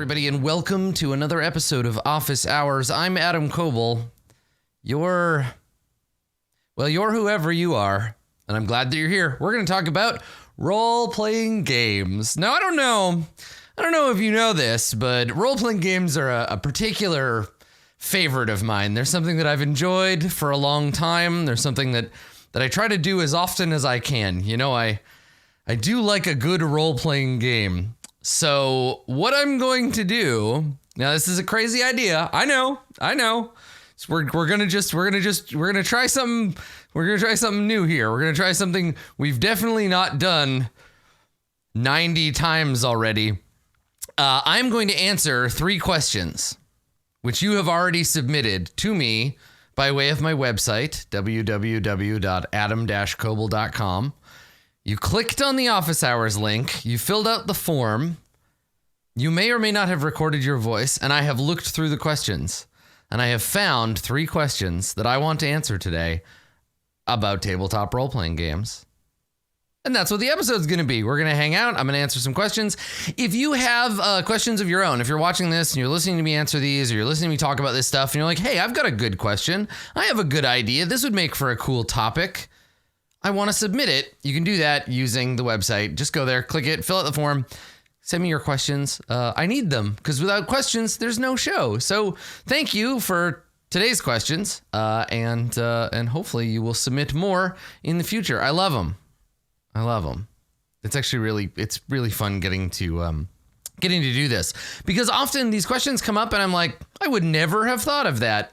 everybody, and welcome to another episode of Office Hours. I'm Adam Coble. You're whoever you are, and I'm glad that you're here. We're going to talk about role-playing games. Now, I don't know if you know this, but role-playing games are a particular favorite of mine. They're something that I've enjoyed for a long time. They're something that I try to do as often as I can. You know, I do like a good role-playing game. So what I'm going to do now, this is a crazy idea. I know. So we're gonna try something. We're gonna try something new here. We're gonna try something we've definitely not done 90 times already. I'm going to answer 3 questions, which you have already submitted to me by way of my website, www.adam-coble.com. You clicked on the Office Hours link, you filled out the form, you may or may not have recorded your voice, and I have looked through the questions, and I have found 3 questions that I want to answer today about tabletop role-playing games. And that's what the episode's going to be. We're going to hang out. I'm going to answer some questions. If you have questions of your own, if you're watching this and you're listening to me answer these, or you're listening to me talk about this stuff, and you're like, hey, I've got a good question. I have a good idea. This would make for a cool topic. I want to submit it. You can do that using the website. Just go there, click it, fill out the form, send me your questions. I need them because without questions, there's no show. So thank you for today's questions, and hopefully you will submit more in the future. I love them. It's actually really fun getting to do this because often these questions come up and I'm like, I would never have thought of that.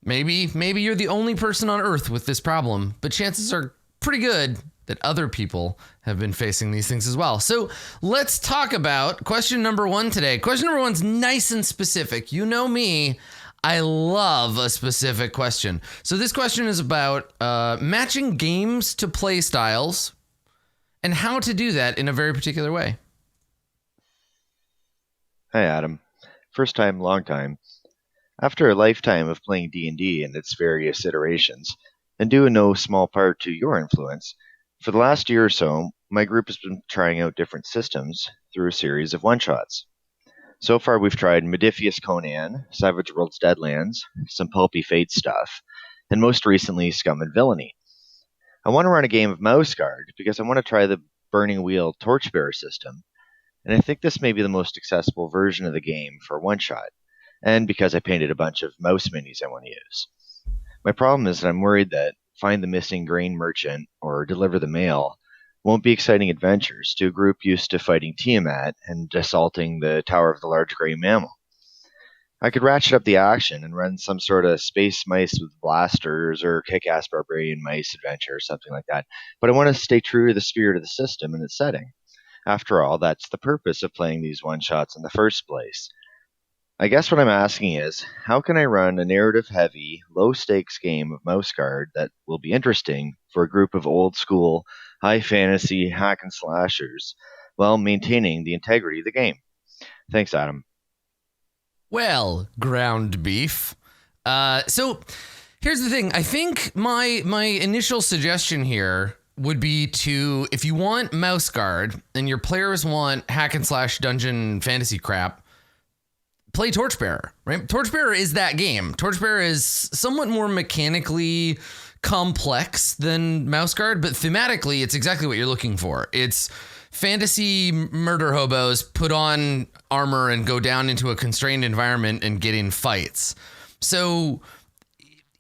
Maybe you're the only person on Earth with this problem, but chances are pretty good that other people have been facing these things as well. So let's talk about question number 1 today. Question number 1's nice and specific. You know me, I love a specific question. So this question is about matching games to play styles and how to do that in a very particular way. Hi, Adam. First time, long time. After a lifetime of playing D&D and its various iterations, and due in no small part to your influence, for the last year or so, my group has been trying out different systems through a series of one-shots. So far, we've tried Modifius Conan, Savage Worlds Deadlands, some pulpy Fate stuff, and most recently, Scum and Villainy. I want to run a game of Mouse Guard because I want to try the Burning Wheel Torchbearer system, and I think this may be the most accessible version of the game for one-shot, and because I painted a bunch of mouse minis I want to use. My problem is that I'm worried that find the missing grain merchant or deliver the mail won't be exciting adventures to a group used to fighting Tiamat and assaulting the Tower of the Large Grey Mammal. I could ratchet up the action and run some sort of space mice with blasters or kick-ass barbarian mice adventure or something like that, but I want to stay true to the spirit of the system and its setting. After all, that's the purpose of playing these one-shots in the first place. I guess what I'm asking is, how can I run a narrative-heavy, low-stakes game of Mouse Guard that will be interesting for a group of old-school, high-fantasy hack-and-slashers while maintaining the integrity of the game? Thanks, Adam. Well, ground beef. So here's the thing. I think my initial suggestion here would be to, if you want Mouse Guard and your players want hack-and-slash dungeon fantasy crap, play Torchbearer, right? Torchbearer is that game. Torchbearer is somewhat more mechanically complex than Mouse Guard, but thematically, it's exactly what you're looking for. It's fantasy Murderhobos put on armor and go down into a constrained environment and get in fights. So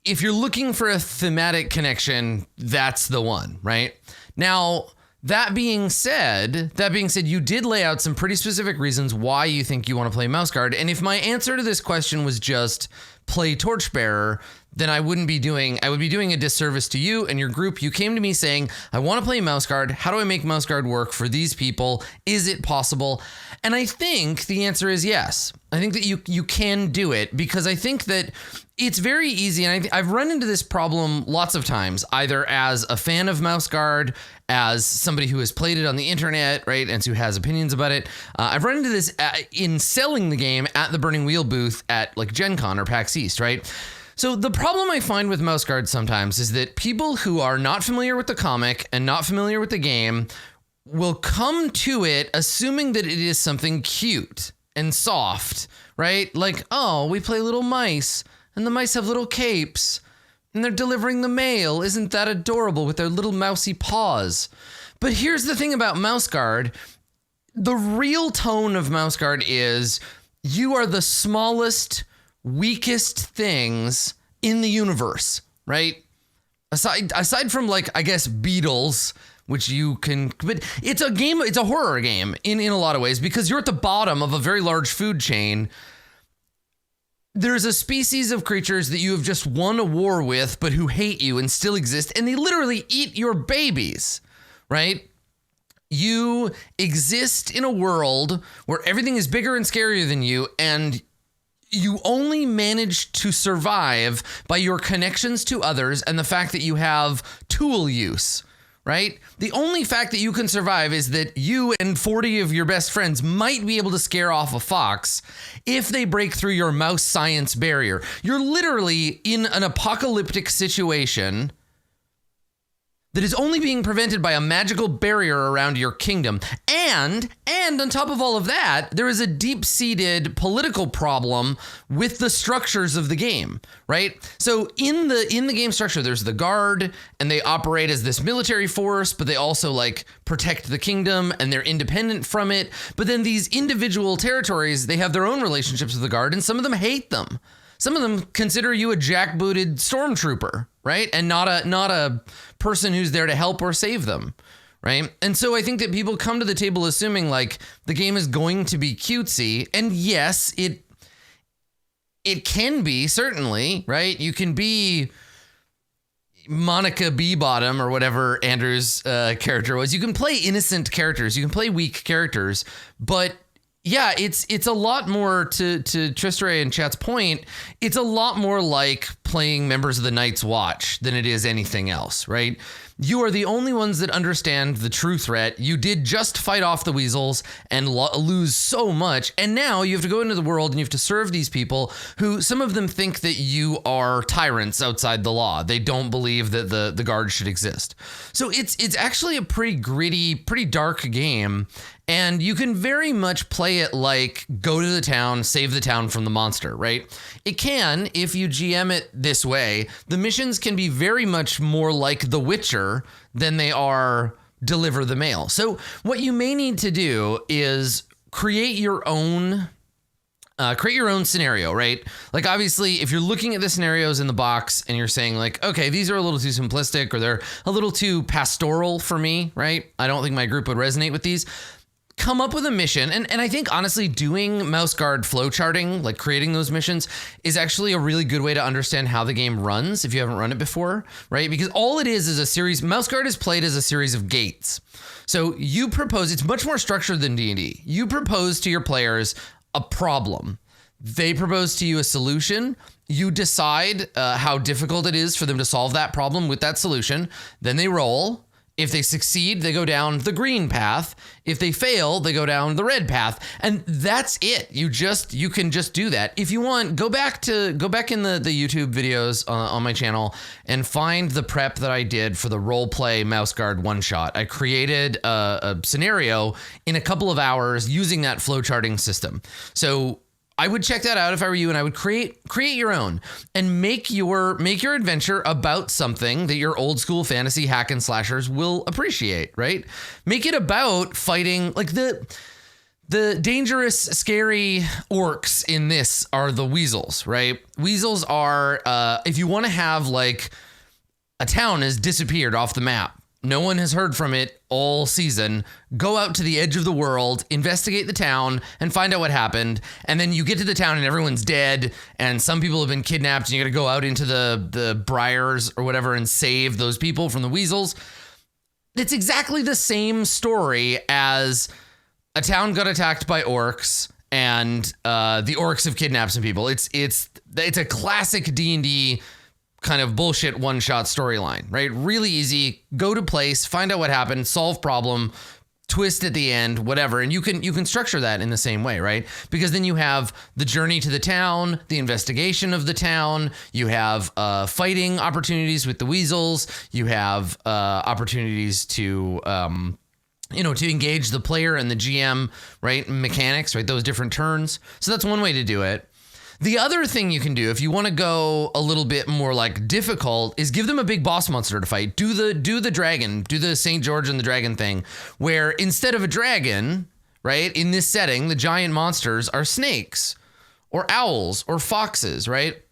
if you're looking for a thematic connection, that's the one, right? Now, That being said, you did lay out some pretty specific reasons why you think you want to play Mouse Guard. And if my answer to this question was just play Torchbearer, then I would be doing a disservice to you and your group. You came to me saying, I want to play Mouse Guard. How do I make Mouse Guard work for these people? Is it possible? And I think the answer is yes. I think that you can do it, because I think that it's very easy. And I've run into this problem lots of times, either as a fan of Mouse Guard, as somebody who has played it on the internet, right, and who has opinions about it. I've run into this in selling the game at the Burning Wheel booth at like Gen Con or PAX East, right? So the problem I find with Mouse Guard sometimes is that people who are not familiar with the comic and not familiar with the game will come to it assuming that it is something cute and soft, right? Like, oh, we play little mice, and the mice have little capes, and they're delivering the mail. Isn't that adorable with their little mousy paws? But here's the thing about Mouse Guard. The real tone of Mouse Guard is you are the smallest, weakest things in the universe, right? Aside from, like, I guess beetles, which you can, but it's a game, it's a horror game in a lot of ways, because you're at the bottom of a very large food chain. There's a species of creatures that you have just won a war with, but who hate you and still exist, and they literally eat your babies, right? You exist in a world where everything is bigger and scarier than you, and you only manage to survive by your connections to others and the fact that you have tool use, right? The only fact that you can survive is that you and 40 of your best friends might be able to scare off a fox if they break through your mouse science barrier. You're literally in an apocalyptic situation that is only being prevented by a magical barrier around your kingdom. And on top of all of that, there is a deep-seated political problem with the structures of the game, right? So in the game structure, there's the guard, and they operate as this military force, but they also, like, protect the kingdom, and they're independent from it. But then these individual territories, they have their own relationships with the guard, and some of them hate them. Some of them consider you a jackbooted stormtrooper, right? And not a person who's there to help or save them, right? And so I think that people come to the table assuming, like, the game is going to be cutesy, and yes, it can be, certainly, right? You can be Monica Beebottom or whatever Andrew's character was. You can play innocent characters, you can play weak characters, but yeah, it's a lot more, to Tristray and chat's point, it's a lot more like playing members of the Night's Watch than it is anything else, right? You are the only ones that understand the true threat. You did just fight off the weasels and lose so much, and now you have to go into the world and you have to serve these people who, some of them think that you are tyrants outside the law. They don't believe that the guard should exist. So it's actually a pretty gritty, pretty dark game. And you can very much play it like go to the town, save the town from the monster, right? It can, if you GM it this way, the missions can be very much more like The Witcher than they are deliver the mail. So what you may need to do is create your own scenario, right? Like, obviously, if you're looking at the scenarios in the box and you're saying, like, okay, these are a little too simplistic or they're a little too pastoral for me, right? I don't think my group would resonate with these. Come up with a mission. And I think, honestly, doing Mouse Guard flowcharting, like creating those missions, is actually a really good way to understand how the game runs if you haven't run it before, right? Because all it is a series. Mouse Guard is played as a series of gates. So you propose, it's much more structured than D&D. You propose to your players a problem. They propose to you a solution. You decide how difficult it is for them to solve that problem with that solution. Then they roll. If they succeed, they go down the green path. If they fail, they go down the red path. And that's it. You can just do that. If you want, go back in the YouTube videos on my channel and find the prep that I did for the roleplay Mouse Guard one shot. I created a scenario in a couple of hours using that flowcharting system. So I would check that out if I were you, and I would create your own and make your adventure about something that your old school fantasy hack and slashers will appreciate, right? Make it about fighting, like the dangerous, scary orcs in this are the weasels, right? Weasels are, if you want to have, like, a town has disappeared off the map. No one has heard from it all season. Go out to the edge of the world, investigate the town, and find out what happened. And then you get to the town and everyone's dead, and some people have been kidnapped, and you got to go out into the briars or whatever and save those people from the weasels. It's exactly the same story as a town got attacked by orcs, and the orcs have kidnapped some people. It's a classic D&D kind of bullshit one-shot storyline, right? Really easy. Go to place, find out what happened, solve problem, twist at the end, whatever. And you can structure that in the same way, right? Because then you have the journey to the town, the investigation of the town, you have fighting opportunities with the weasels, you have opportunities to to engage the player and the GM, right? Mechanics, right? Those different turns. So that's one way to do it. The other thing you can do if you want to go a little bit more like difficult is give them a big boss monster to fight. Do the dragon, do the St. George and the dragon thing, where instead of a dragon, right, in this setting, the giant monsters are snakes or owls or foxes, right?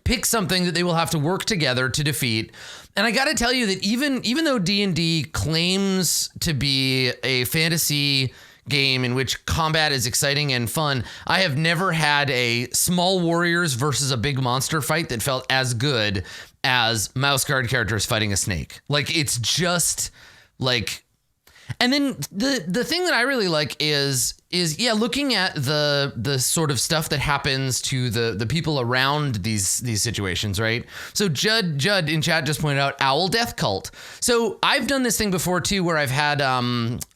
Pick something that they will have to work together to defeat. And I got to tell you that even though D&D claims to be a fantasy game in which combat is exciting and fun, I have never had a small warriors versus a big monster fight that felt as good as mouse guard characters fighting a snake. Like, it's just like... And then the thing that I really like is looking at the sort of stuff that happens to the people around these situations, right? So Judd in chat just pointed out Owl Death Cult. So I've done this thing before too, where I've had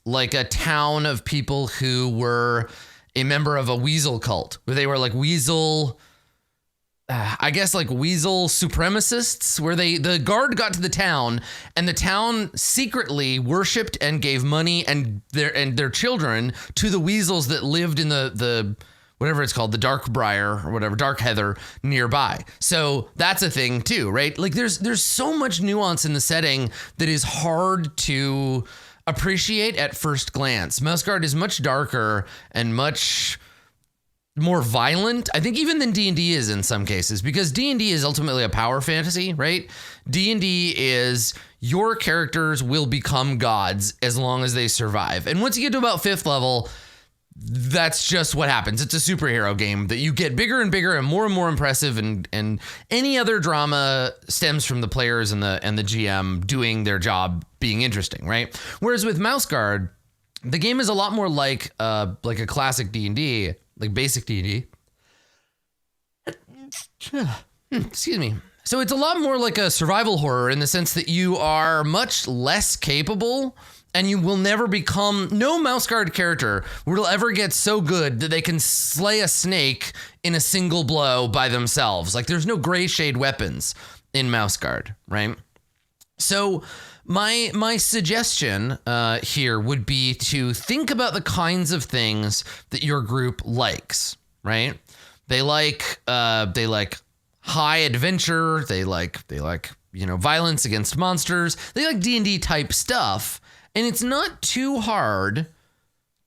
like a town of people who were a member of a weasel cult, where they were like weasel supremacists, where the guard got to the town and the town secretly worshipped and gave money and their children to the weasels that lived in the whatever it's called, the dark briar or whatever, dark heather nearby. So that's a thing too, right? Like there's so much nuance in the setting that is hard to appreciate at first glance. Mouse Guard is much darker and much more violent, I think, even than D&D is in some cases, because D&D is ultimately a power fantasy, right? D&D is your characters will become gods as long as they survive. And once you get to about 5th level, that's just what happens. It's a superhero game that you get bigger and bigger and more impressive, and any other drama stems from the players and the GM doing their job being interesting, right? Whereas with Mouse Guard, the game is a lot more like a classic D&D, like basic D&D. Excuse me. So it's a lot more like a survival horror in the sense that you are much less capable, and you will never become... No Mouse Guard character will ever get so good that they can slay a snake in a single blow by themselves. Like, there's no gray shade weapons in Mouse Guard, right? So my suggestion here would be to think about the kinds of things that your group likes, right? They like high adventure. They like violence against monsters. They like D&D type stuff, and it's not too hard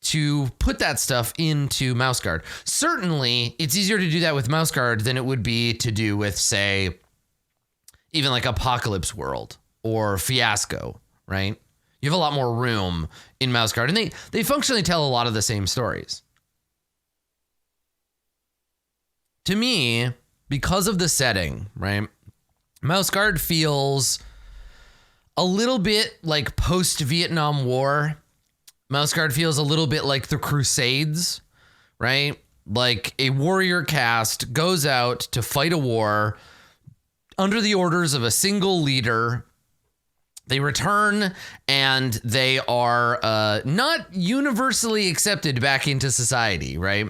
to put that stuff into Mouse Guard. Certainly, it's easier to do that with Mouse Guard than it would be to do with, say, even like Apocalypse World or Fiasco, right? You have a lot more room in Mouse Guard, and they functionally tell a lot of the same stories. To me, because of the setting, right, Mouse Guard feels a little bit like post-Vietnam War. Mouse Guard feels a little bit like the Crusades, right? Like a warrior caste goes out to fight a war under the orders of a single leader. They return and they are not universally accepted back into society, right?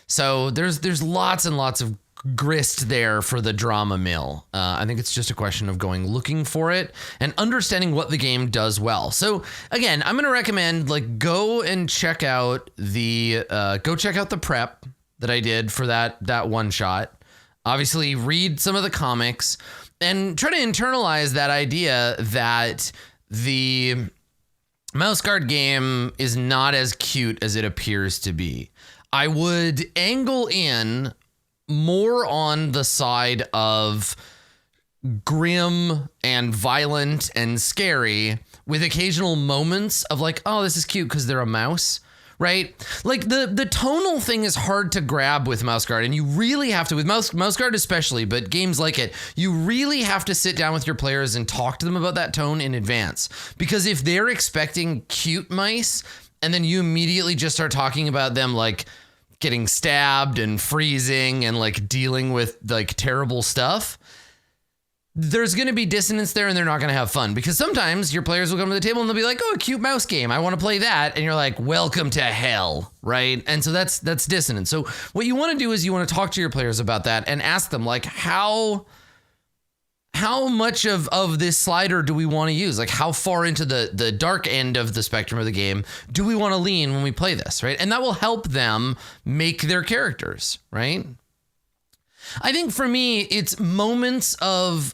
So there's lots and lots of grist there for the drama mill. I think it's just a question of looking for it and understanding what the game does well. So again, I'm going to recommend go check out the prep that I did for that one shot. Obviously, read some of the comics and try to internalize that idea that the Mouse Guard game is not as cute as it appears to be. I would angle in more on the side of grim and violent and scary, with occasional moments of oh, this is cute because they're a mouse, right? Like the tonal thing is hard to grab with Mouse Guard, and you really have to, with Mouse Guard especially, but games like it, you really have to sit down with your players and talk to them about that tone in advance. Because if they're expecting cute mice, and then you immediately just start talking about them getting stabbed and freezing and dealing with terrible stuff, there's going to be dissonance there, and they're not going to have fun, because sometimes your players will come to the table and they'll be like, oh, a cute mouse game, I want to play that. And you're like, welcome to hell, right? And so that's dissonance. So what you want to do is you want to talk to your players about that and ask them how how much of this slider do we want to use? Like how far into the dark end of the spectrum of the game do we want to lean when we play this, right? And that will help them make their characters, right? I think for me, it's moments of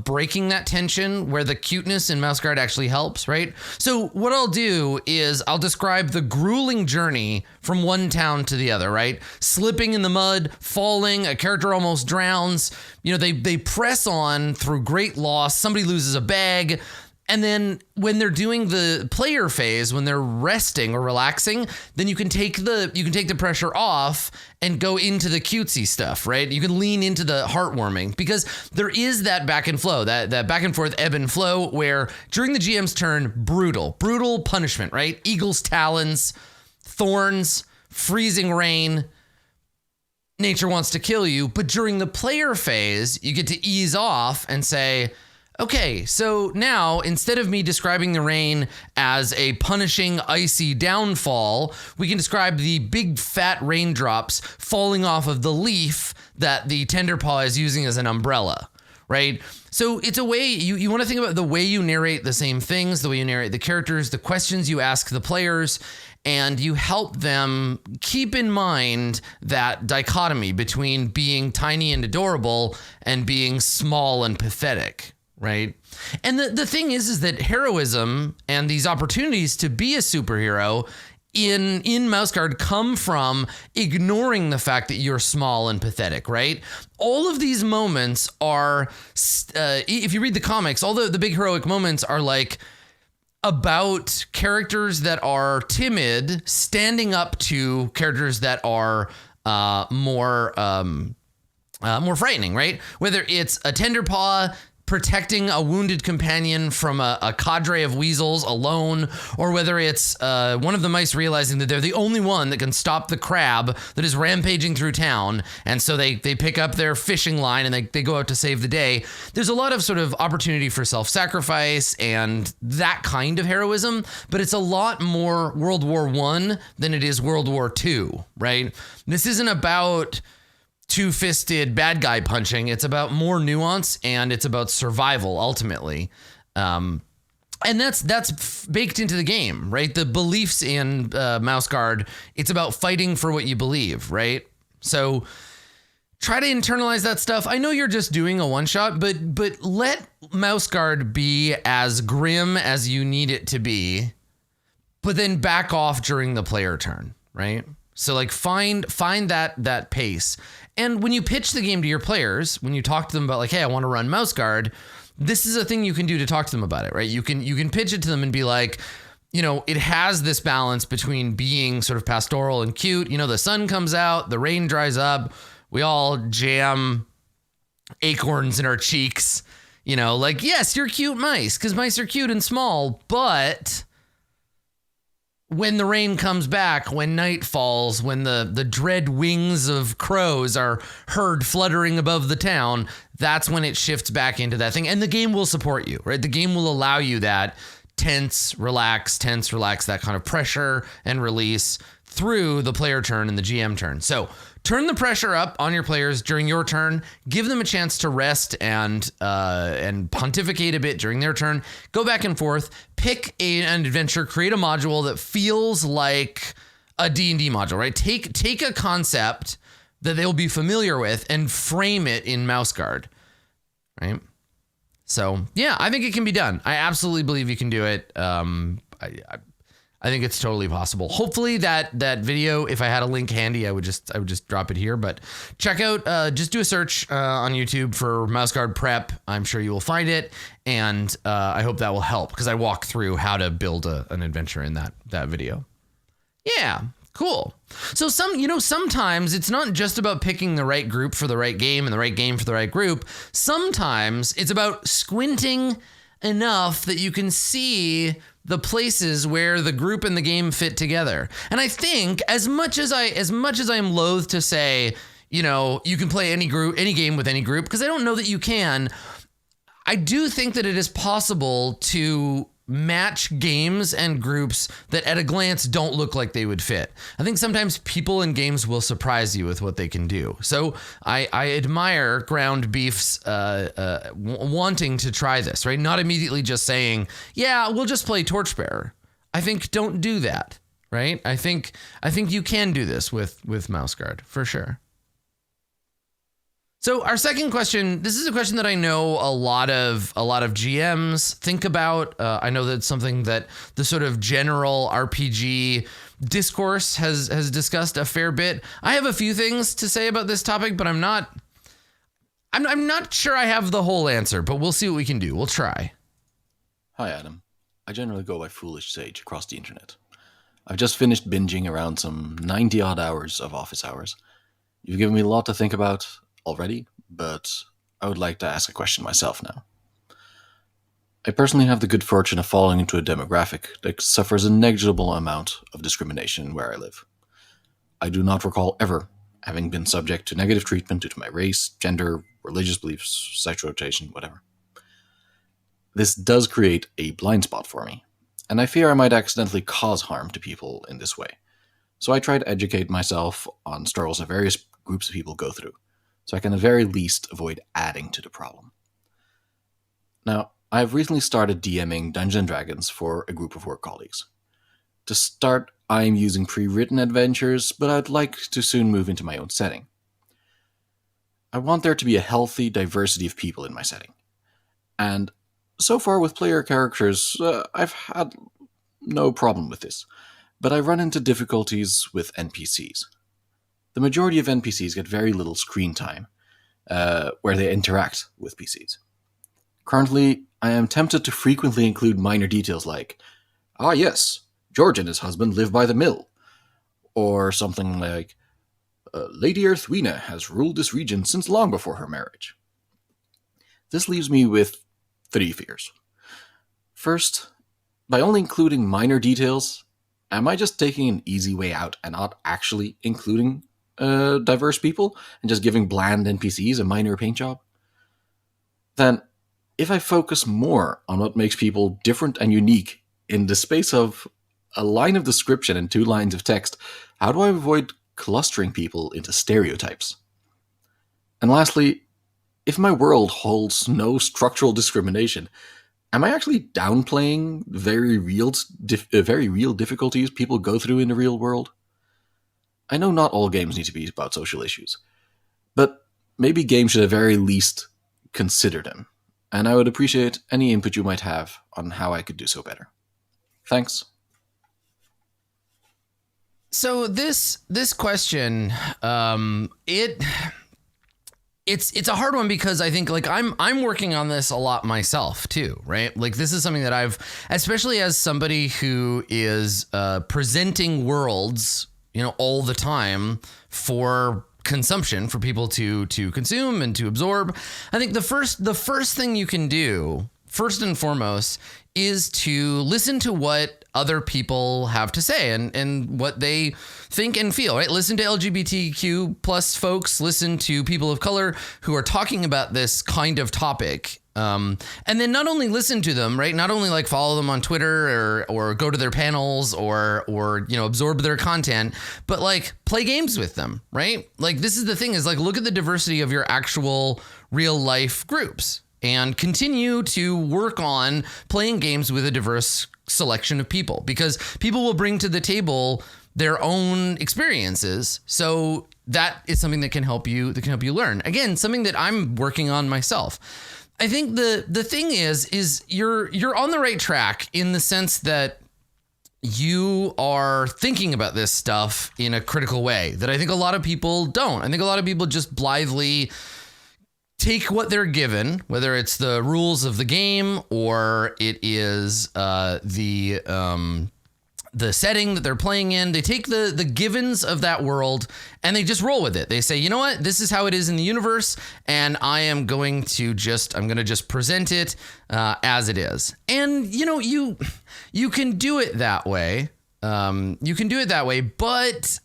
breaking that tension where the cuteness in Mouse Guard actually helps, right? So what I'll do is I'll describe the grueling journey from one town to the other, right? Slipping in the mud, falling, a character almost drowns. You know, they press on through great loss. Somebody loses a bag. And then when they're doing the player phase, when they're resting or relaxing, then you can take the pressure off and go into the cutesy stuff, right? You can lean into the heartwarming because there is that back and flow, that back and forth ebb and flow where during the GM's turn, brutal punishment, right? Eagle's talons, thorns, freezing rain. Nature wants to kill you, but during the player phase, you get to ease off and say, okay, so now instead of me describing the rain as a punishing icy downfall, we can describe the big fat raindrops falling off of the leaf that the Tenderpaw is using as an umbrella, right? So it's a way you want to think about the way you narrate the same things, the way you narrate the characters, the questions you ask the players, and you help them keep in mind that dichotomy between being tiny and adorable and being small and pathetic. Right. And the thing is that heroism and these opportunities to be a superhero in Mouse Guard come from ignoring the fact that you're small and pathetic, right? All of these moments are, if you read the comics, all the big heroic moments are like about characters that are timid standing up to characters that are more frightening, right? Whether it's a Tenderpaw protecting a wounded companion from a cadre of weasels alone, or whether it's one of the mice realizing that they're the only one that can stop the crab that is rampaging through town, and so they pick up their fishing line and they go out to save the day. There's a lot of sort of opportunity for self-sacrifice and that kind of heroism, but it's a lot more World War I than it is World War II, right? This isn't about two-fisted bad guy punching. It's about more nuance and it's about survival ultimately. And that's baked into the game, right? The beliefs in Mouse Guard, it's about fighting for what you believe, right? So try to internalize that stuff. I know you're just doing a one shot, but let Mouse Guard be as grim as you need it to be, but then back off during the player turn, right? So like find that pace. And when you pitch the game to your players, when you talk to them about like, hey, I want to run Mouse Guard, this is a thing you can do to talk to them about it, right? You can pitch it to them and be like, you know, it has this balance between being sort of pastoral and cute. You know, the sun comes out, the rain dries up, we all jam acorns in our cheeks, you know, like, yes, you're cute mice because mice are cute and small, but when the rain comes back, when night falls, when the dread wings of crows are heard fluttering above the town, that's when it shifts back into that thing. And the game will support you, right? The game will allow you that tense, relax, that kind of pressure and release through the player turn and the GM turn. So turn the pressure up on your players during your turn. Give them a chance to rest and pontificate a bit during their turn. Go back and forth. Pick an adventure. Create a module that feels like a D&D module, right? Take a concept that they'll be familiar with and frame it in Mouse Guard, right? So yeah, I think it can be done. I absolutely believe you can do it. I think it's totally possible. Hopefully that video, if I had a link handy, I would just drop it here. But check out, just do a search on YouTube for Mouse Guard Prep. I'm sure you will find it, and I hope that will help because I walk through how to build an adventure in that video. Yeah, cool. So sometimes it's not just about picking the right group for the right game and the right game for the right group. Sometimes it's about squinting enough that you can see the places where the group and the game fit together. And I think as much as I am loath to say, you know, you can play any game with any group, because I don't know that you can, I do think that it is possible to match games and groups that at a glance don't look like they would fit. I think sometimes people in games will surprise you with what they can do. So I admire Ground Beef's wanting to try this, right? Not immediately just saying, yeah, we'll just play Torchbearer. I think don't do that, right? I think you can do this with Mouse Guard for sure. So our second question, this is a question that I know a lot of GMs think about. I know that's something that the sort of general RPG discourse has discussed a fair bit. I have a few things to say about this topic, but I'm not sure I have the whole answer, but we'll see what we can do. We'll try. Hi, Adam. I generally go by Foolish Sage across the internet. I've just finished binging around some 90-odd hours of Office Hours. You've given me a lot to think about already, but I would like to ask a question myself now. I personally have the good fortune of falling into a demographic that suffers a negligible amount of discrimination where I live. I do not recall ever having been subject to negative treatment due to my race, gender, religious beliefs, sexual orientation, whatever. This does create a blind spot for me, and I fear I might accidentally cause harm to people in this way. So I try to educate myself on struggles that various groups of people go through, so I can at the very least avoid adding to the problem. Now, I have recently started DMing Dungeons & Dragons for a group of work colleagues. To start, I am using pre-written adventures, but I'd like to soon move into my own setting. I want there to be a healthy diversity of people in my setting. And so far with player characters, I've had no problem with this, but I run into difficulties with NPCs. The majority of NPCs get very little screen time, where they interact with PCs. Currently, I am tempted to frequently include minor details like, "Ah yes, George and his husband live by the mill," or something like, "Lady Earthwina has ruled this region since long before her marriage." This leaves me with 3 fears. First, by only including minor details, am I just taking an easy way out and not actually including diverse people and just giving bland NPCs a minor paint job? Then, if I focus more on what makes people different and unique in the space of a line of description and 2 lines of text, how do I avoid clustering people into stereotypes? And lastly, if my world holds no structural discrimination, am I actually downplaying very real difficulties people go through in the real world? I know not all games need to be about social issues, but maybe games should at the very least consider them, and I would appreciate any input you might have on how I could do so better. Thanks. So this question, it's a hard one because I think like I'm working on this a lot myself too, right? Like this is something that I've, especially as somebody who is presenting worlds, all the time for consumption, for people to consume and to absorb. I think the first thing you can do, first and foremost, is to listen to what other people have to say and what they think and feel, right? Listen to LGBTQ plus folks, listen to people of color who are talking about this kind of topic. And then not only listen to them, right? Not only like follow them on Twitter or go to their panels or absorb their content, but like play games with them, right? Like this is the thing is like, look at the diversity of your actual real life groups and continue to work on playing games with a diverse selection of people, because people will bring to the table their own experiences. So that is something that can help you learn. Again, something that I'm working on myself. I think the thing is you're on the right track in the sense that you are thinking about this stuff in a critical way that I think a lot of people don't. I think a lot of people just blithely take what they're given, whether it's the rules of the game or it is the setting that they're playing in. They take the givens of that world and they just roll with it. They say, you know what, this is how it is in the universe, and I'm going to just present it as it is. And you can do it that way. But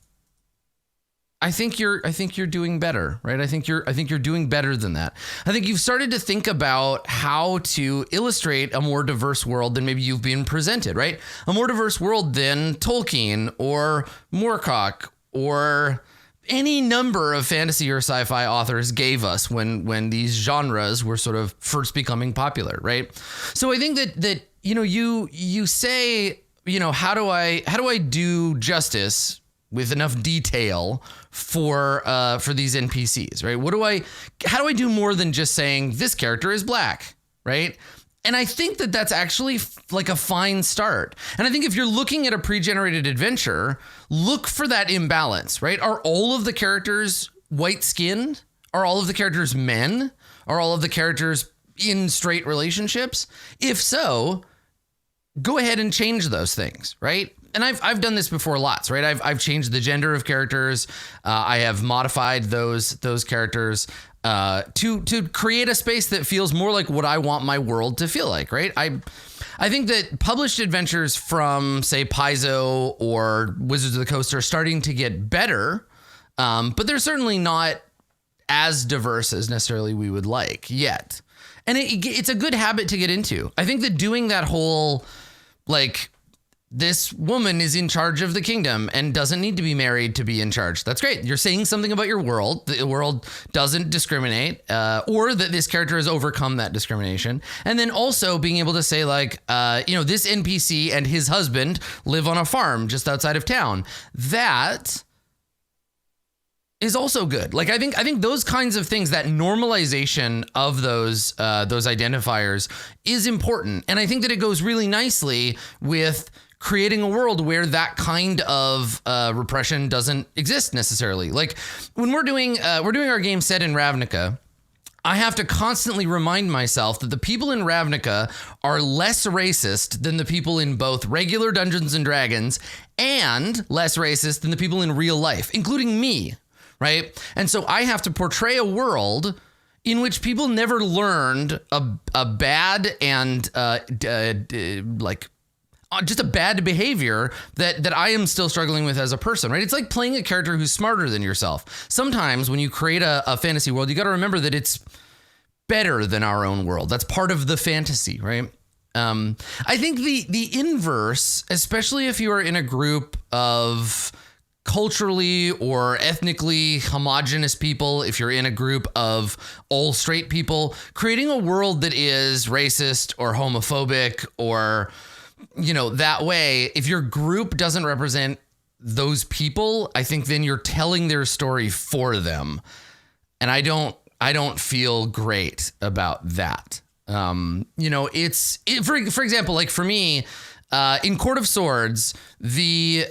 I think you're doing better, right? I think you're doing better than that. I think you've started to think about how to illustrate a more diverse world than maybe you've been presented, right? A more diverse world than Tolkien or Moorcock or any number of fantasy or sci-fi authors gave us when these genres were sort of first becoming popular, right? So I think that you say, how do I do justice with enough detail for these NPCs, right? How do I do more than just saying this character is black, right? And I think that that's actually like a fine start. And I think if you're looking at a pre-generated adventure, look for that imbalance, right? Are all of the characters white-skinned? Are all of the characters men? Are all of the characters in straight relationships? If so, go ahead and change those things, right? And I've done this before lots, right? I've changed the gender of characters. I have modified those characters to create a space that feels more like what I want my world to feel like, right? I think that published adventures from, say, Paizo or Wizards of the Coast are starting to get better, but they're certainly not as diverse as necessarily we would like yet. And it's a good habit to get into. I think that doing that whole, like, this woman is in charge of the kingdom and doesn't need to be married to be in charge. That's great. You're saying something about your world. The world doesn't discriminate, or that this character has overcome that discrimination. And then also being able to say, like, this NPC and his husband live on a farm just outside of town. That is also good. Like, I think those kinds of things, that normalization of those identifiers is important. And I think that it goes really nicely with creating a world where that kind of repression doesn't exist necessarily. Like when we're doing our game set in Ravnica, I have to constantly remind myself that the people in Ravnica are less racist than the people in both regular Dungeons and Dragons and less racist than the people in real life, including me, right? And so I have to portray a world in which people never learned a bad and just a bad behavior that I am still struggling with as a person, right? It's like playing a character who's smarter than yourself. Sometimes when you create a fantasy world, you got to remember that it's better than our own world. That's part of the fantasy, right? I think the inverse, especially if you are in a group of culturally or ethnically homogenous people, if you're in a group of all straight people, creating a world that is racist or homophobic or that way, if your group doesn't represent those people, I think then you're telling their story for them. And I don't feel great about that. For example, like for me, in Court of Swords, the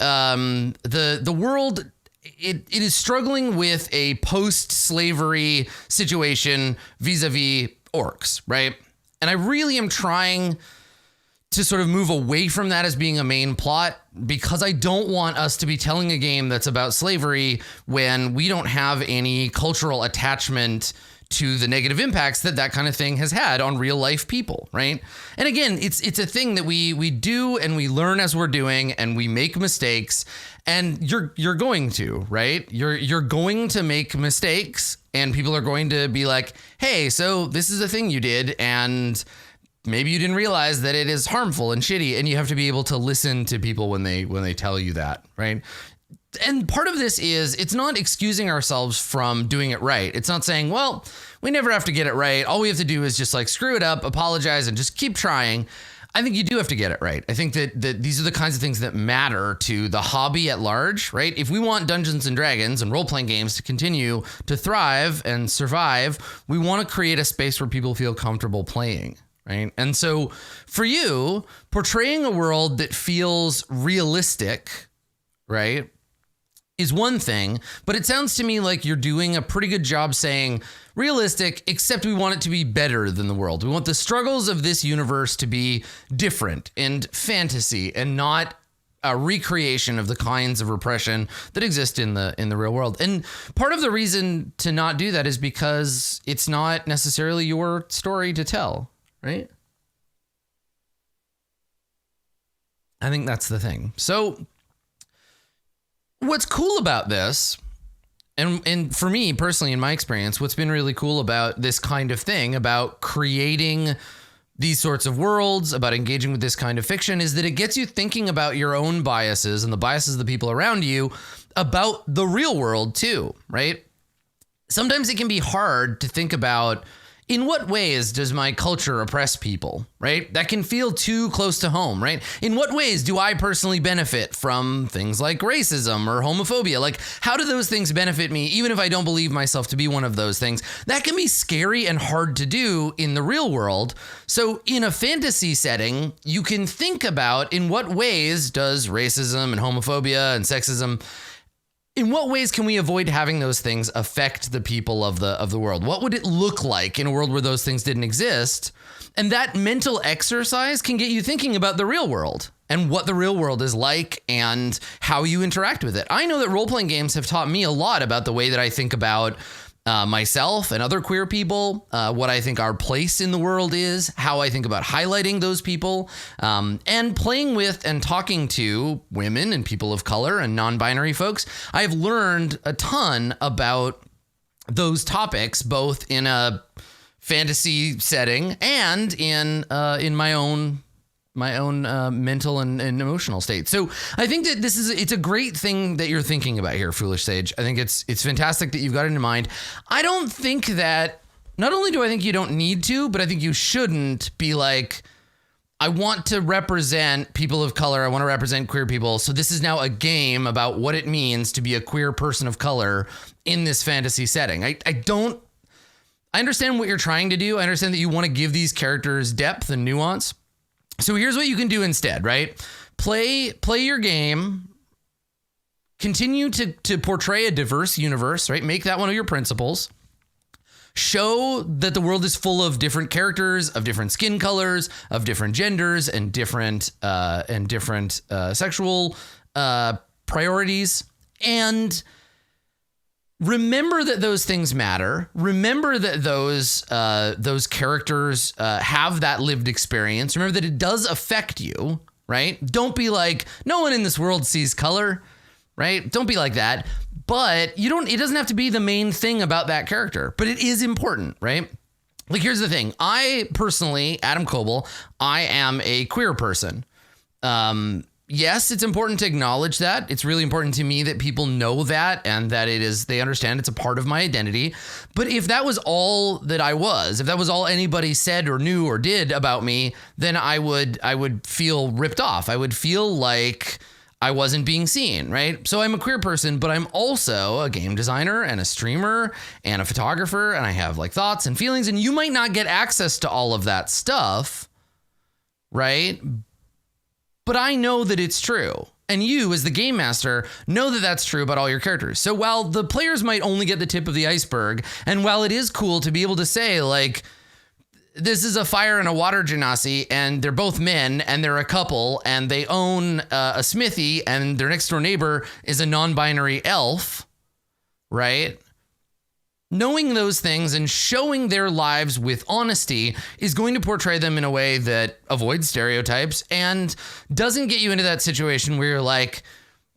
world, it is struggling with a post-slavery situation vis-a-vis orcs, right? And I really am trying to sort of move away from that as being a main plot, because I don't want us to be telling a game that's about slavery when we don't have any cultural attachment to the negative impacts that kind of thing has had on real life people, right? And again, it's a thing that we do and we learn as we're doing, and we make mistakes, and you're going to, right? You're going to make mistakes, and people are going to be like, hey, so this is a thing you did, and maybe you didn't realize that it is harmful and shitty, and you have to be able to listen to people when they tell you that, right? And part of this is, it's not excusing ourselves from doing it right. It's not saying, well, we never have to get it right. All we have to do is just like screw it up, apologize, and just keep trying. I think you do have to get it right. I think that these are the kinds of things that matter to the hobby at large, right? If we want Dungeons and Dragons and role-playing games to continue to thrive and survive, we want to create a space where people feel comfortable playing. Right. And so for you, portraying a world that feels realistic, right, is one thing. But it sounds to me like you're doing a pretty good job saying realistic, except we want it to be better than the world. We want the struggles of this universe to be different and fantasy, and not a recreation of the kinds of repression that exist in the real world. And part of the reason to not do that is because it's not necessarily your story to tell. Right? I think that's the thing. So what's cool about this And for me personally, in my experience, what's been really cool about this kind of thing, about creating these sorts of worlds, about engaging with this kind of fiction, is that it gets you thinking about your own biases and the biases of the people around you about the real world too, right? Sometimes it can be hard to think about, in what ways does my culture oppress people, right? That can feel too close to home, right? In what ways do I personally benefit from things like racism or homophobia? Like, how do those things benefit me, even if I don't believe myself to be one of those things? That can be scary and hard to do in the real world. So in a fantasy setting, you can think about, in what ways does racism and homophobia and sexism, in what ways can we avoid having those things affect the people of the world? What would it look like in a world where those things didn't exist? And that mental exercise can get you thinking about the real world and what the real world is like and how you interact with it. I know that role-playing games have taught me a lot about the way that I think about myself and other queer people, what I think our place in the world is, how I think about highlighting those people, and playing with and talking to women and people of color and non-binary folks. I've learned a ton about those topics, both in a fantasy setting and in my own mental and emotional state. So I think that it's a great thing that you're thinking about here, Foolish Sage. I think it's fantastic that you've got it in mind. I don't think that, not only do I think you don't need to, but I think you shouldn't be like, I want to represent people of color. I want to represent queer people. So this is now a game about what it means to be a queer person of color in this fantasy setting. I understand what you're trying to do. I understand that you want to give these characters depth and nuance. So here's what you can do instead, right? Play your game, continue to portray a diverse universe, right? Make that one of your principles. Show that the world is full of different characters, of different skin colors, of different genders, and different sexual priorities. And remember that those things matter. Remember that those characters have that lived experience. Remember that it does affect you, right? Don't be like, no one in this world sees color, right? Don't be like that. But it doesn't have to be the main thing about that character, but it is important, right? Like, here's the thing. I personally, Adam Coble, I am a queer person. Yes, it's important to acknowledge that. It's really important to me that people know that and that they understand it's a part of my identity. But if that was all that I was, if that was all anybody said or knew or did about me, then I would feel ripped off. I would feel like I wasn't being seen, right? So I'm a queer person, but I'm also a game designer and a streamer and a photographer, and I have like thoughts and feelings, and you might not get access to all of that stuff, right? But I know that it's true. And you, as the game master, know that that's true about all your characters. So while the players might only get the tip of the iceberg, and while it is cool to be able to say, like, this is a fire and a water genasi, and they're both men, and they're a couple, and they own a smithy, and their next door neighbor is a non-binary elf, right? Knowing those things and showing their lives with honesty is going to portray them in a way that avoids stereotypes and doesn't get you into that situation where you're like,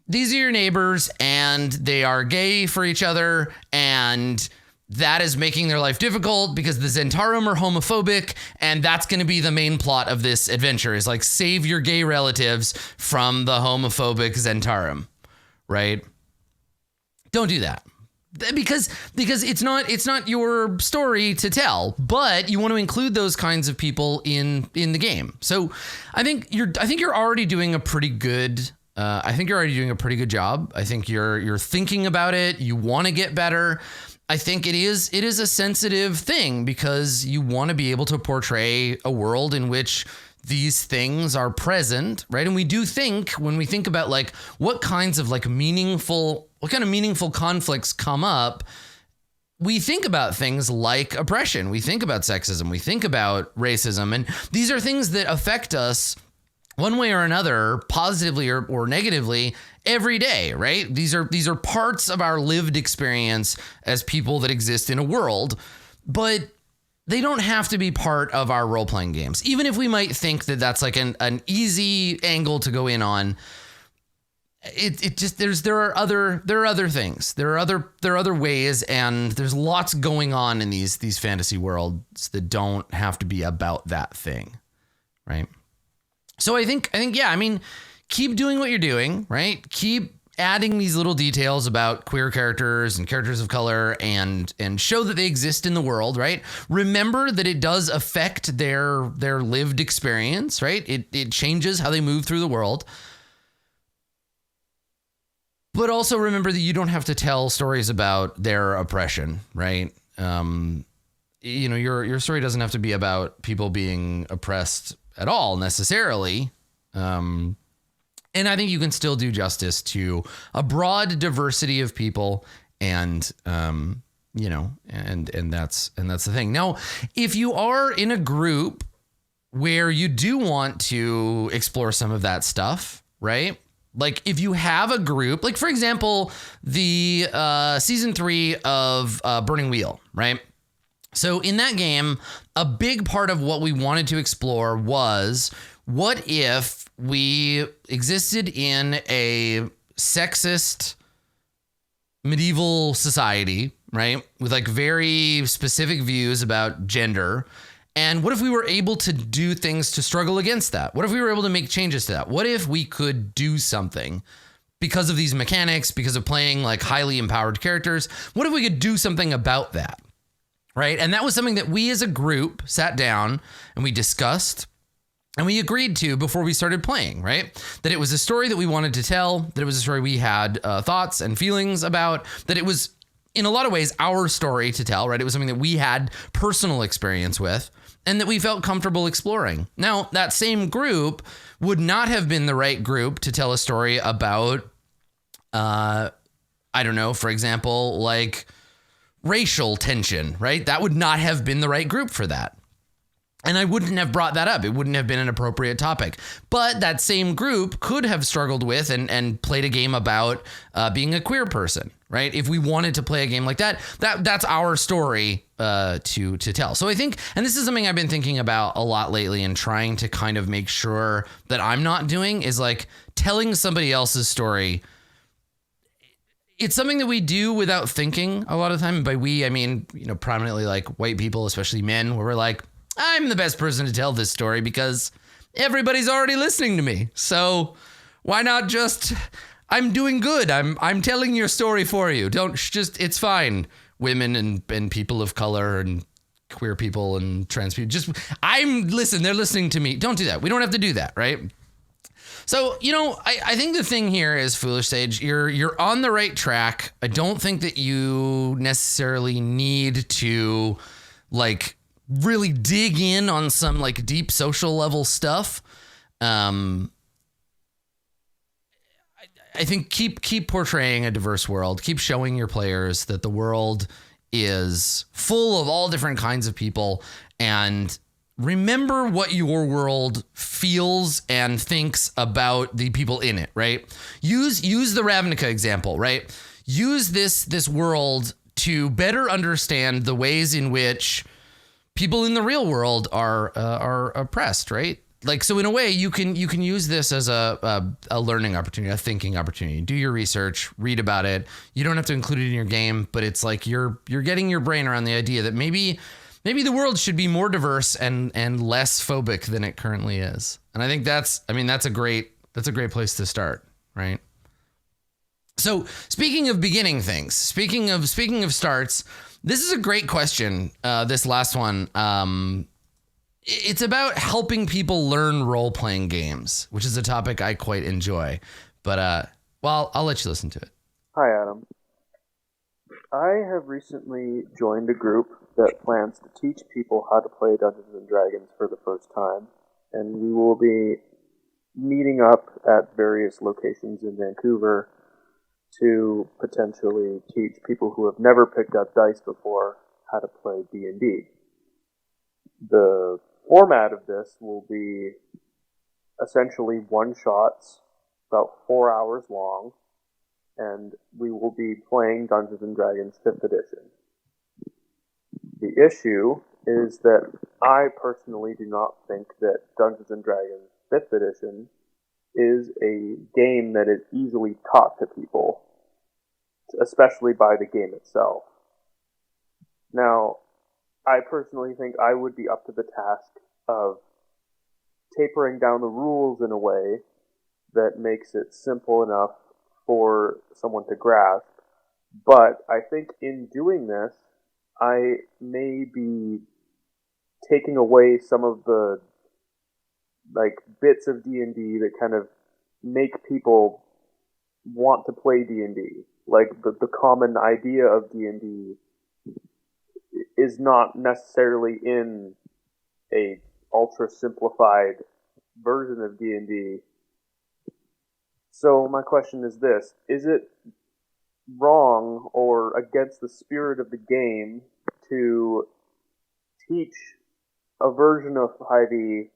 these are your neighbors and they are gay for each other, and that is making their life difficult because the Zentarum are homophobic, and that's going to be the main plot of this adventure, is like, save your gay relatives from the homophobic Zentarum, right? Don't do that. Because it's not your story to tell, but you want to include those kinds of people in the game. So I think you're already doing a pretty good job. I think you're thinking about it. You want to get better. I think it is a sensitive thing because you want to be able to portray a world in which these things are present, right? And we do think, when we think about like what kind of meaningful conflicts come up, we think about things like oppression, we think about sexism, we think about racism, and these are things that affect us one way or another, positively or negatively, every day, right? These are parts of our lived experience as people that exist in a world, but they don't have to be part of our role-playing games. Even if we might think that that's like an easy angle to go in on, it just there are other things. There are other ways, and there's lots going on in these fantasy worlds that don't have to be about that thing, right? So I think yeah, I mean, keep doing what you're doing, right? Keep adding these little details about queer characters and characters of color, and show that they exist in the world, right? Remember that it does affect their lived experience, right? It changes how they move through the world. But also remember that you don't have to tell stories about their oppression, right? Your story doesn't have to be about people being oppressed at all necessarily. And I think you can still do justice to a broad diversity of people, and and that's the thing. Now, if you are in a group where you do want to explore some of that stuff, right? Like if you have a group, like for example, the season 3 of Burning Wheel, right? So in that game, a big part of what we wanted to explore was, what if we existed in a sexist medieval society, right? With like very specific views about gender. And what if we were able to do things to struggle against that? What if we were able to make changes to that? What if we could do something because of these mechanics, because of playing like highly empowered characters? What if we could do something about that? Right? And that was something that we as a group sat down and we discussed. And we agreed to before we started playing, right? That it was a story that we wanted to tell, that it was a story we had thoughts and feelings about, that it was, in a lot of ways, our story to tell, right? It was something that we had personal experience with and that we felt comfortable exploring. Now, that same group would not have been the right group to tell a story about, I don't know, for example, like racial tension, right? That would not have been the right group for that. And I wouldn't have brought that up. It wouldn't have been an appropriate topic. But that same group could have struggled with and played a game about being a queer person, right? If we wanted to play a game like that, that's our story to tell. So I think, and this is something I've been thinking about a lot lately and trying to kind of make sure that I'm not doing, is like telling somebody else's story. It's something that we do without thinking a lot of the time. And by we, I mean, prominently like white people, especially men, where we're like, I'm the best person to tell this story because everybody's already listening to me. So why not just, I'm doing good. I'm telling your story for you. Don't just, it's fine. Women and people of color and queer people and trans people. Listen, they're listening to me. Don't do that. We don't have to do that, right? So, I think the thing here is, Foolish Sage, you're on the right track. I don't think that you necessarily need to like really dig in on some like deep social level stuff. I think keep portraying a diverse world. Keep showing your players that the world is full of all different kinds of people, and remember what your world feels and thinks about the people in it, right? Use the Ravnica example, right? Use this world to better understand the ways in which people in the real world are oppressed, right? Like, so in a way, you can use this as a learning opportunity, a thinking opportunity. Do your research, read about it. You don't have to include it in your game, but it's like you're getting your brain around the idea that maybe the world should be more diverse and less phobic than it currently is. And I think that's a great place to start, right? So speaking of beginning things, speaking of starts, this is a great question. This last one. It's about helping people learn role-playing games, which is a topic I quite enjoy. But, I'll let you listen to it. Hi, Adam. I have recently joined a group that plans to teach people how to play Dungeons & Dragons for the first time. And we will be meeting up at various locations in Vancouver to potentially teach people who have never picked up dice before how to play D&D. The format of this will be essentially one-shots, about 4 hours long, and we will be playing Dungeons & Dragons 5th edition. The issue is that I personally do not think that Dungeons & Dragons 5th edition is a game that is easily taught to people, especially by the game itself. Now, I personally think I would be up to the task of tapering down the rules in a way that makes it simple enough for someone to grasp. But I think in doing this, I may be taking away some of the bits of D&D that kind of make people want to play D&D. Like the common idea of D&D is not necessarily in a ultra simplified version of D&D. So my question is this: is it wrong or against the spirit of the game to teach a version of 5e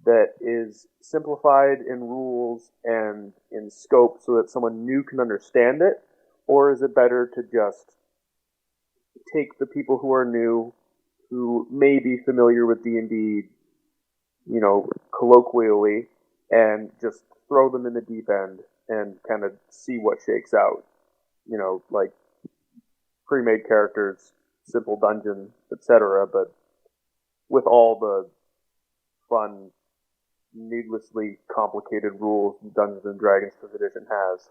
that is simplified in rules and in scope so that someone new can understand it? Or is it better to just take the people who are new, who may be familiar with D&D, colloquially, and just throw them in the deep end and kind of see what shakes out? Like pre-made characters, simple dungeon, etc., but with all the fun, needlessly complicated rules Dungeons and Dragons 5th edition has.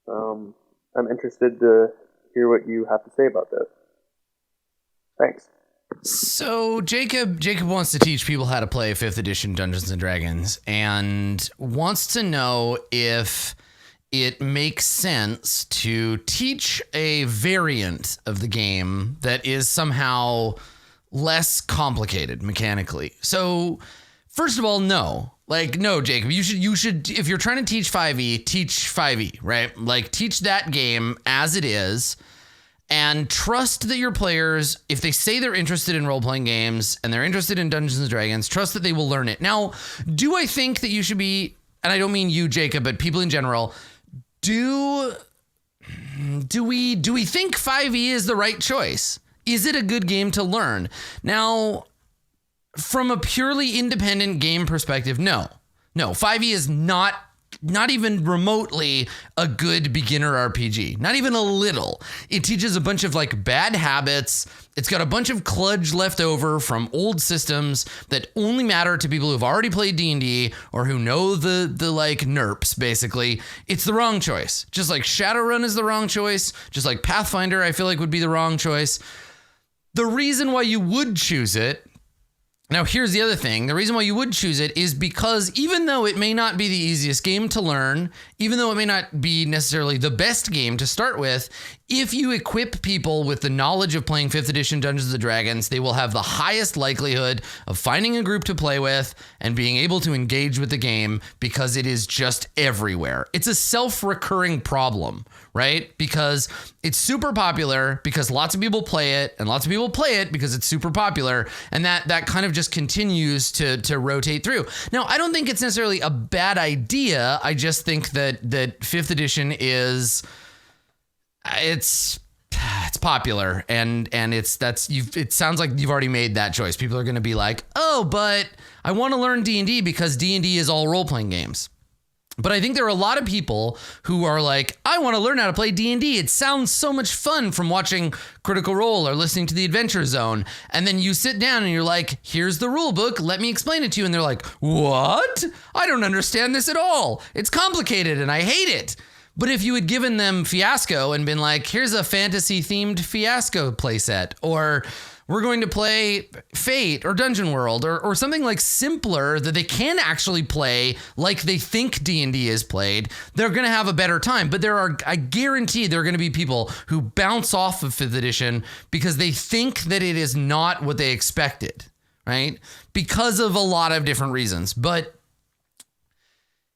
I'm interested to hear what you have to say about this. Thanks. So Jacob wants to teach people how to play 5th edition Dungeons and Dragons and wants to know if it makes sense to teach a variant of the game that is somehow less complicated mechanically. So first of all, no. No, Jacob, you should, if you're trying to teach 5e, teach 5e, right? Like, teach that game as it is and trust that your players, if they say they're interested in role-playing games and they're interested in Dungeons and Dragons, trust that they will learn it. Now, do I think that you should be, and I don't mean you, Jacob, but people in general, do we think 5e is the right choice? Is it a good game to learn? Now, from a purely independent game perspective, no. 5e is not even remotely a good beginner RPG. Not even a little. It teaches a bunch of bad habits. It's got a bunch of kludge left over from old systems that only matter to people who've already played D&D or who know the NERPs, basically. It's the wrong choice. Just like Shadowrun is the wrong choice. Just like Pathfinder, I feel like would be the wrong choice. The reason why you would choose it, now here's the other thing, the reason why you would choose it is because even though it may not be the easiest game to learn, even though it may not be necessarily the best game to start with, if you equip people with the knowledge of playing 5th edition Dungeons & Dragons, they will have the highest likelihood of finding a group to play with and being able to engage with the game because it is just everywhere. It's a self-recurring problem, right? Because it's super popular, because lots of people play it, and lots of people play it because it's super popular, and that kind of just continues to rotate through. Now, I don't think it's necessarily a bad idea. I just think that 5th edition is... It's popular and it sounds like you've already made that choice. People are going to be like, "Oh, but I want to learn D&D because D&D is all role-playing games." But I think there are a lot of people who are like, "I want to learn how to play D&D. It sounds so much fun from watching Critical Role or listening to the Adventure Zone." And then you sit down and you're like, "Here's the rule book. Let me explain it to you." And they're like, "What? I don't understand this at all. It's complicated and I hate it." But if you had given them Fiasco and been like, "Here's a fantasy-themed Fiasco playset," or "We're going to play Fate or Dungeon World," or something simpler that they can actually play like they think D&D is played, they're going to have a better time. But I guarantee there are going to be people who bounce off of 5th edition because they think that it is not what they expected, right? Because of a lot of different reasons. But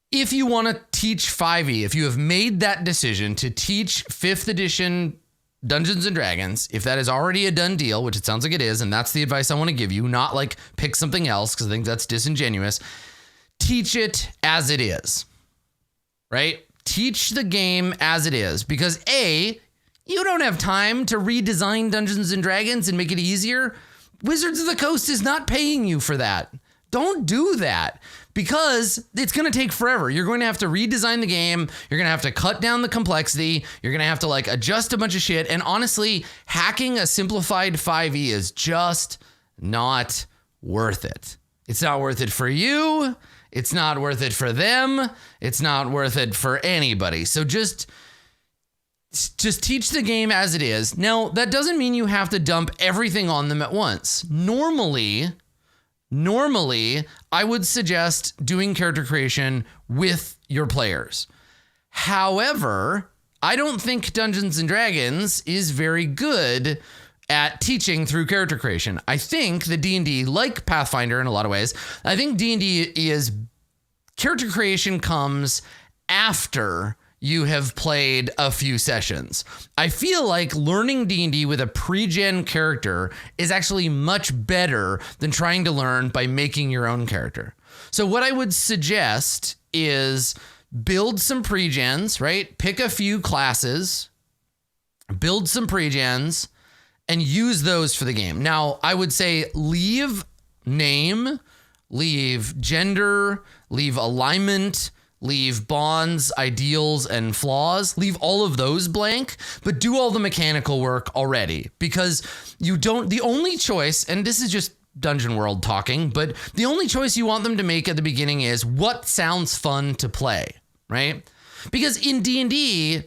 if you want to teach 5e, if you have made that decision to teach 5th edition Dungeons and Dragons, if that is already a done deal, which it sounds like it is, and that's the advice I want to give you, not pick something else because I think that's disingenuous, teach it as it is, right? Teach the game as it is because A, you don't have time to redesign Dungeons and Dragons and make it easier. Wizards of the Coast is not paying you for that. Don't do that because it's going to take forever. You're going to have to redesign the game. You're going to have to cut down the complexity. You're going to have to like adjust a bunch of shit. And honestly, hacking a simplified 5e is just not worth it. It's not worth it for you. It's not worth it for them. It's not worth it for anybody. So just teach the game as it is. Now, that doesn't mean you have to dump everything on them at once. Normally, I would suggest doing character creation with your players. However, I don't think Dungeons and Dragons is very good at teaching through character creation. I think the D&D, like Pathfinder in a lot of ways, I think D&D is character creation comes after you have played a few sessions. I feel like learning D&D with a pre-gen character is actually much better than trying to learn by making your own character. So what I would suggest is build some pre-gens, right? Pick a few classes, build some pre-gens, and use those for the game. Now, I would say leave name, leave gender, leave alignment, leave bonds, ideals, and flaws. Leave all of those blank, but do all the mechanical work already because the only choice, and this is just Dungeon World talking, but the only choice you want them to make at the beginning is what sounds fun to play, right? Because in D&D,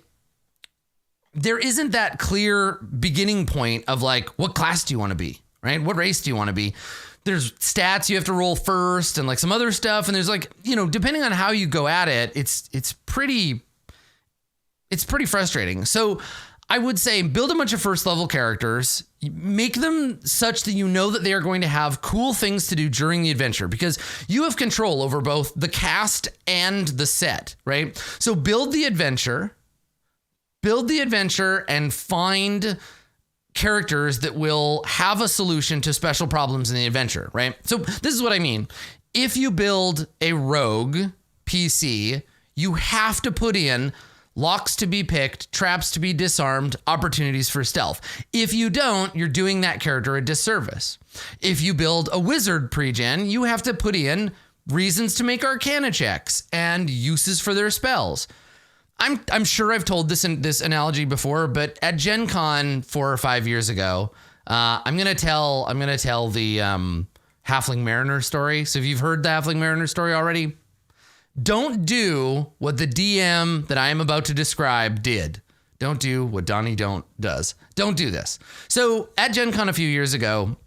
there isn't that clear beginning point of like, what class do you want to be, right? What race do you want to be? There's stats you have to roll first and like some other stuff. And there's like, depending on how you go at it, it's pretty frustrating. So I would say build a bunch of first level characters, make them such that you know that they are going to have cool things to do during the adventure because you have control over both the cast and the set, right? So build the adventure and find characters that will have a solution to special problems in the adventure, right? So this is what I mean. If you build a rogue PC, you have to put in locks to be picked, traps to be disarmed, opportunities for stealth. If you don't, you're doing that character a disservice. If you build a wizard pre-gen, you have to put in reasons to make arcana checks and uses for their spells. I'm sure I've told this analogy before, but at Gen Con 4 or 5 years ago, I'm gonna tell the Halfling Mariner story. So if you've heard the Halfling Mariner story already, don't do what the DM that I am about to describe did. Don't do what Donnie does. Don't do this. So at Gen Con a few years ago,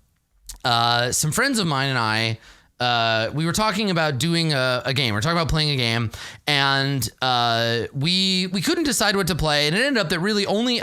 some friends of mine and I, we were talking about doing a game. We're talking about playing a game, and we couldn't decide what to play, and it ended up that really only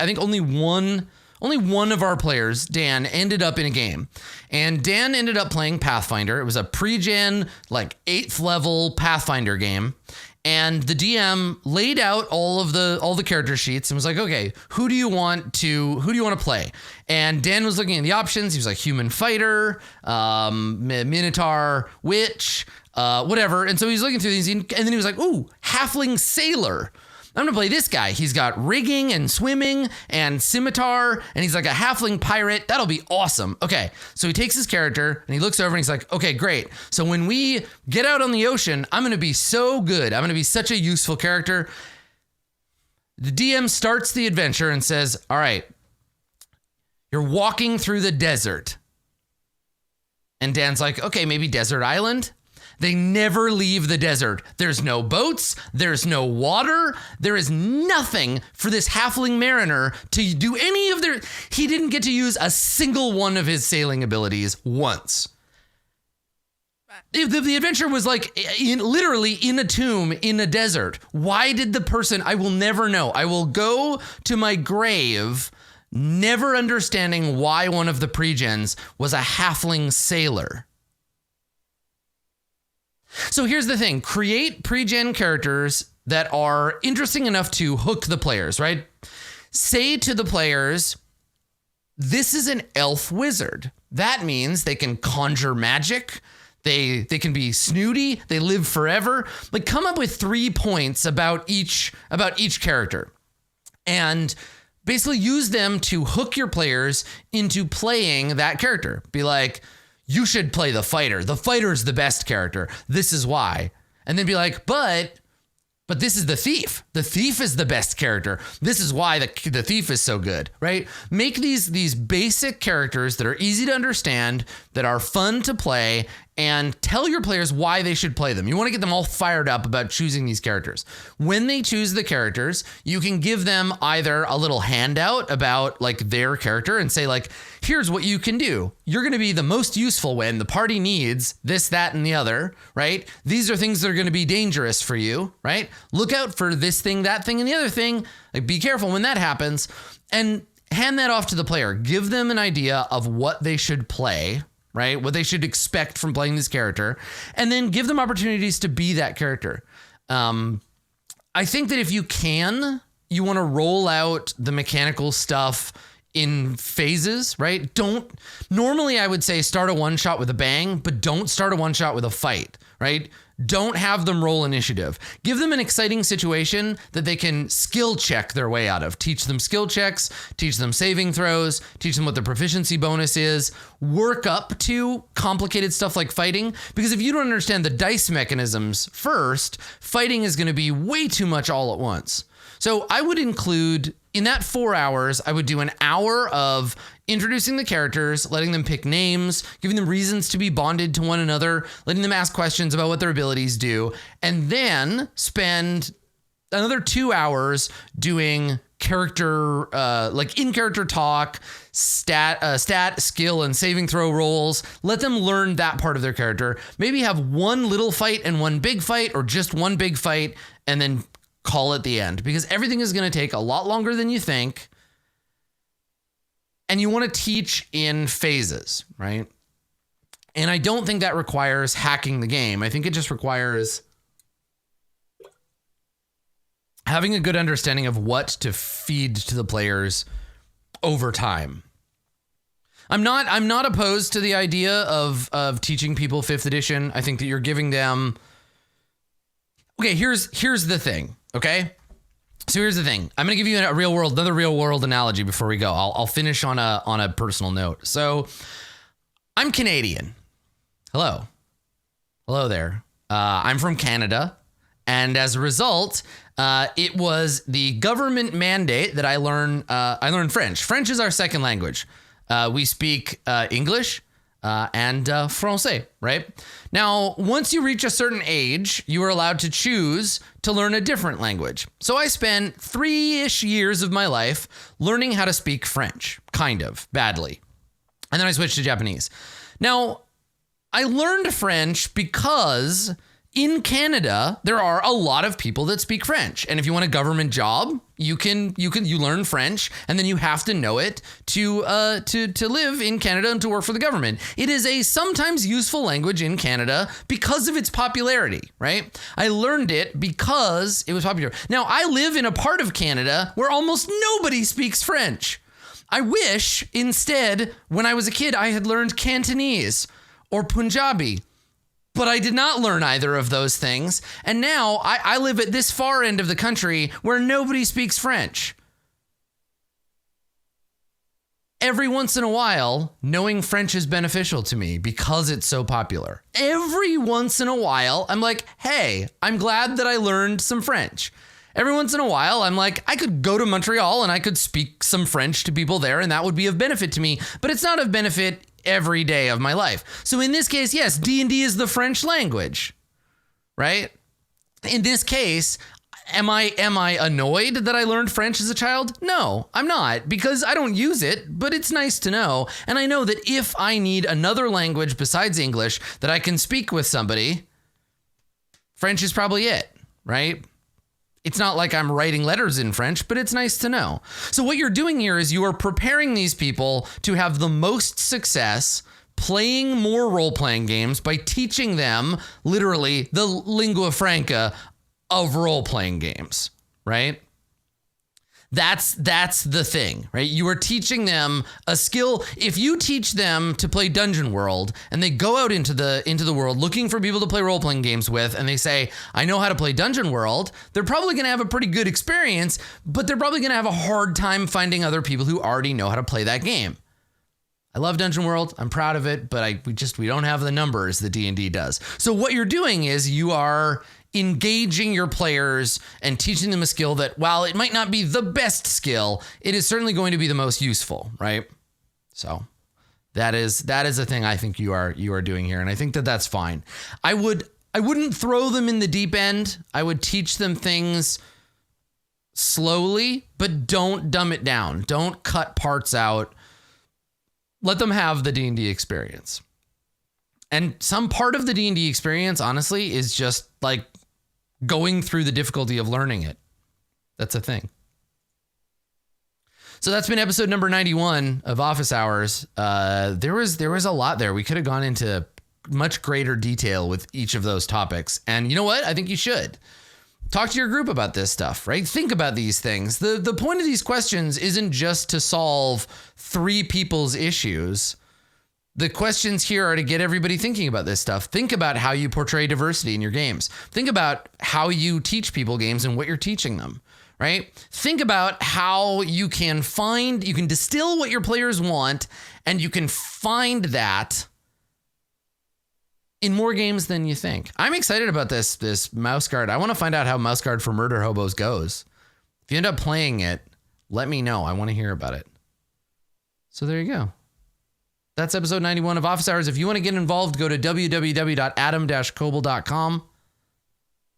one of our players, Dan, ended up in a game. And Dan ended up playing Pathfinder. It was a pre-gen, like 8th level Pathfinder game. And the DM laid out all the character sheets and was like, okay, who do you want to play? And Dan was looking at the options. He was like human fighter, minotaur, witch, whatever. And so he's looking through these, and then he was like, ooh, halfling sailor. I'm gonna play this guy. He's got rigging and swimming and scimitar, and he's like a halfling pirate. That'll be awesome. Okay, so he takes his character and he looks over and he's like, okay, great. So when we get out on the ocean, I'm gonna be so good. I'm gonna be such a useful character. The DM starts the adventure and says, all right, you're walking through the desert. And Dan's like, okay, maybe desert island. They never leave the desert. There's no boats. There's no water. There is nothing for this halfling mariner to do any of their... He didn't get to use a single one of his sailing abilities once. The adventure was like literally in a tomb in a desert. Why did the person... I will never know. I will go to my grave never understanding why one of the pre-gens was a halfling sailor. So here's the thing. Create pre-gen characters that are interesting enough to hook the players, right? Say to the players, this is an elf wizard. That means they can conjure magic. They can be snooty. They live forever. Like, come up with 3 points about each character. And basically use them to hook your players into playing that character. Be like, you should play the fighter. The fighter's the best character. This is why. And then be like, but this is the thief. The thief is the best character. This is why the thief is so good, right? Make these basic characters that are easy to understand, that are fun to play, and tell your players why they should play them. You want to get them all fired up about choosing these characters. When they choose the characters, you can give them either a little handout about like their character and say like, here's what you can do. You're going to be the most useful when the party needs this, that, and the other, right? These are things that are going to be dangerous for you, right? Look out for this thing, that thing, and the other thing. Like, be careful when that happens, and hand that off to the player. Give them an idea of what they should play, right? What they should expect from playing this character, and then give them opportunities to be that character. I think that if you can, you want to roll out the mechanical stuff in phases, right? Normally I would say start a one shot with a bang, but don't start a one shot with a fight, right? Don't have them roll initiative. Give them an exciting situation that they can skill check their way out of. Teach them skill checks, teach them saving throws, teach them what their proficiency bonus is, work up to complicated stuff like fighting. Because if you don't understand the dice mechanisms first, fighting is going to be way too much all at once. So I would include, in that 4 hours, I would do an hour of introducing the characters, letting them pick names, giving them reasons to be bonded to one another, letting them ask questions about what their abilities do, and then spend another 2 hours doing character, like in-character talk, stat, skill, and saving throw rolls. Let them learn that part of their character. Maybe have one little fight and one big fight, or just one big fight, and then call it the end, because everything is going to take a lot longer than you think. And you want to teach in phases, right? And I don't think that requires hacking the game. I think it just requires having a good understanding of what to feed to the players over time. I'm not opposed to the idea of teaching people 5th edition. I think that you're giving them. Okay, here's the thing. Okay, so here's the thing. I'm gonna give you another real world analogy before we go. I'll finish on a personal note. So I'm Canadian. Hello there. I'm from Canada, and as a result, it was the government mandate that I learn French. French is our second language. We speak English and Francais, right? Now, once you reach a certain age, you are allowed to choose to learn a different language. So I spent 3-ish years of my life learning how to speak French, kind of, badly. And then I switched to Japanese. Now, I learned French because in Canada, there are a lot of people that speak French. And if you want a government job, you learn French, and then you have to know it to live in Canada and to work for the government. It is a sometimes useful language in Canada because of its popularity, right? I learned it because it was popular. Now, I live in a part of Canada where almost nobody speaks French. I wish instead, when I was a kid, I had learned Cantonese or Punjabi. But I did not learn either of those things. And now I live at this far end of the country where nobody speaks French. Every once in a while, knowing French is beneficial to me because it's so popular. Every once in a while, I'm like, hey, I'm glad that I learned some French. Every once in a while, I'm like, I could go to Montreal and I could speak some French to people there, and that would be of benefit to me. But it's not of benefit every day of my life. So in this case, yes, D&D is the French language, right? In this case, am I annoyed that I learned French as a child? No, I'm not, because I don't use it, but it's nice to know. And I know that if I need another language besides English that I can speak with somebody, French is probably it, right? It's not like I'm writing letters in French, but it's nice to know. So what you're doing here is you are preparing these people to have the most success playing more role-playing games by teaching them literally the lingua franca of role-playing games, right? That's the thing, right? You are teaching them a skill. If you teach them to play Dungeon World and they go out into the world looking for people to play role-playing games with, and they say, I know how to play Dungeon World, they're probably going to have a pretty good experience, but they're probably going to have a hard time finding other people who already know how to play that game. I love Dungeon World. I'm proud of it, but we don't have the numbers that D&D does. So what you're doing is you are engaging your players and teaching them a skill that, while it might not be the best skill, it is certainly going to be the most useful, right? So that is a thing I think you are doing here, and I think that that's fine. I wouldn't throw them in the deep end. I would teach them things slowly, but don't dumb it down. Don't cut parts out. Let them have the D&D experience. And some part of the D&D experience, honestly, is just like going through the difficulty of learning it. That's a thing. So that's been episode number 91 of Office Hours. There was a lot there. We could have gone into much greater detail with each of those topics. And you know what? I think you should. Talk to your group about this stuff, right? Think about these things. The point of these questions isn't just to solve 3 people's issues. The questions here are to get everybody thinking about this stuff. Think about how you portray diversity in your games. Think about how you teach people games and what you're teaching them, right? Think about how you can distill what your players want, and you can find that in more games than you think. I'm excited about this mouse guard. I want to find out how mouse guard for Murderhobos goes. If you end up playing it, let me know. I want to hear about it. So there you go. That's episode 91 of Office Hours. If you want to get involved, go to www.adam-koble.com.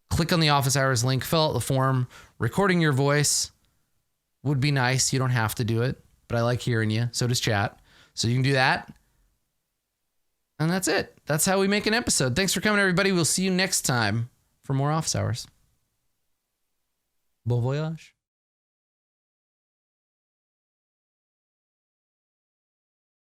Click on the Office Hours link, fill out the form. Recording your voice would be nice. You don't have to do it, but I like hearing you. So does chat. So you can do that. And that's it. That's how we make an episode. Thanks for coming, everybody. We'll see you next time for more Office Hours. Bon voyage.